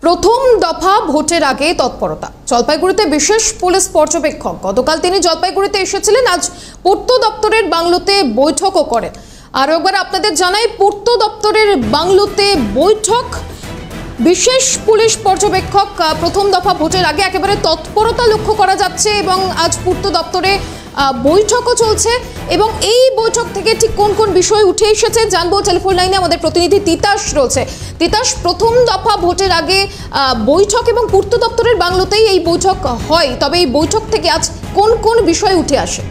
প্রথম দফা ভোটের আগে তৎপরতা। জলপাইগুড়িতে বিশেষ পুলিশ পর্যবেক্ষক গতকাল তিনি জলপাইগুড়িতে এসেছিলেন। আজ পূর্ত দপ্তরের বাংলোতে বৈঠকও করেন। আর একবার আপনাদের জানাই, পূর্ত দপ্তরের বাংলোতে বৈঠক, বিশেষ পুলিশ পর্যবেক্ষক। প্রথম দফা ভোটের আগে একেবারে তৎপরতা লক্ষ্য করা যাচ্ছে এবং আজ পূর্ত দপ্তরে বৈঠকও চলছে। এবং এই বৈঠক থেকে ঠিক কোন কোন বিষয় উঠে এসেছে জানবো। টেলিফোন লাইনে আমাদের প্রতিনিধি তিতাস রয়েছে। তিতাস, প্রথম দফা ভোটের আগে বৈঠক এবং পূর্ত দপ্তরের বাংলোতেই এই বৈঠক হয়, তবে এই বৈঠক থেকে আজ কোন কোন বিষয় উঠে আসে?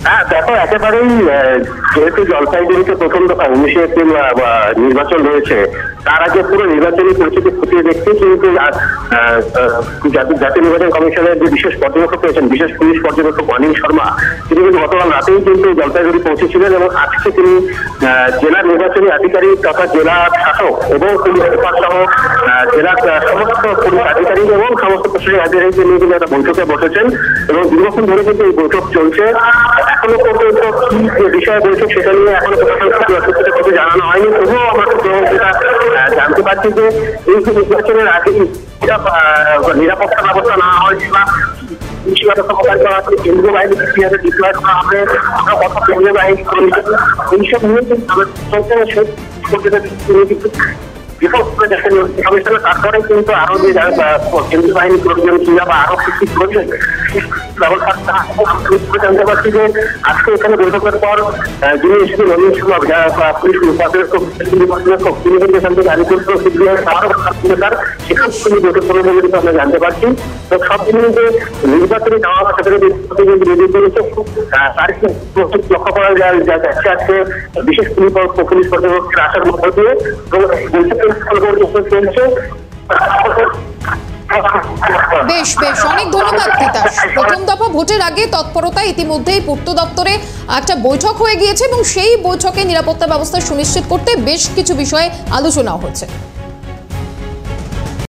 হ্যাঁ দেখো, একেবারেই যেহেতু জলপাইগুড়িতে প্রথম দফা 19 এপ্রিল নির্বাচন রয়েছে, তার আগে পুরো নির্বাচনী পরিস্থিতি খতিয়ে দেখতে কিন্তু জাতীয় নির্বাচন কমিশনের যে বিশেষ পর্যবেক্ষক রয়েছেন, বিশেষ পুলিশ পর্যবেক্ষক অনিল শর্মা, তিনি কিন্তু গতকাল রাতেই কিন্তু জলপাইগুড়ি পৌঁছেছিলেন এবং আজকে তিনি জেলা নির্বাচনী আধিকারিক তথা জেলা শাসক এবং পুলিশ সুপার সহ জেলার সমস্ত পুলিশ আধিকারিক এবং সমস্ত প্রশাসনিক আধিকারিকদের নিয়ে কিন্তু একটা বৈঠকে বসেছেন এবং দীর্ঘক্ষণ ধরে কিন্তু এই বৈঠক চলছে। এখনো পর্যন্ত কি বিষয়ে বৈঠক সেটা নিয়ে এখনো প্রশাসনের কিছু জানানো হয়নি। তবুও আমরা যেটা জানতে পারছি যে এই নির্বাচনের আগে নিরাপত্তা ব্যবস্থা না হয় বা কেন্দ্রীয় বাহিনী কিভাবে ডিপ্লয় করা হবে, আমরা কথা কেন্দ্রীয় বাহিনী এইসব নিয়ে কিন্তু তারপরে কিন্তু আরো যে কেন্দ্রীয় বাহিনী প্রয়োজন কিনা বা আরো কিছু প্রয়োজন ব্যবস্থা জানতে পারছি যে আজকে এখানে বৈঠকের পর যিনি এসেছেন অনিল শর্মা, যারা পুলিশ পর্যবেক্ষক তিনি কিন্তু এখান থেকে আলিপুর সেখান থেকে বৈঠক করবেন বলে কিন্তু আমরা জানতে পারছি। তো সব মিলিয়ে যে নির্বাচনী যাওয়া সেখানে তার লক্ষ্য করা যাচ্ছে আজকে বিশেষ পুলিশ পর্যবেক্ষকের আসার মধ্য দিয়ে চলছে। বেশ বেশ, অনেক ধন্যবাদ তিতাস। প্রথম দফা ভোটের আগে তৎপরতা, ইতিমধ্যেই পূর্ত দপ্তরে একটা বৈঠক হয়ে গিয়েছে এবং সেই বৈঠকে নিরাপত্তা ব্যবস্থা সুনিশ্চিত করতে বেশ কিছু বিষয়ে আলোচনা হচ্ছে।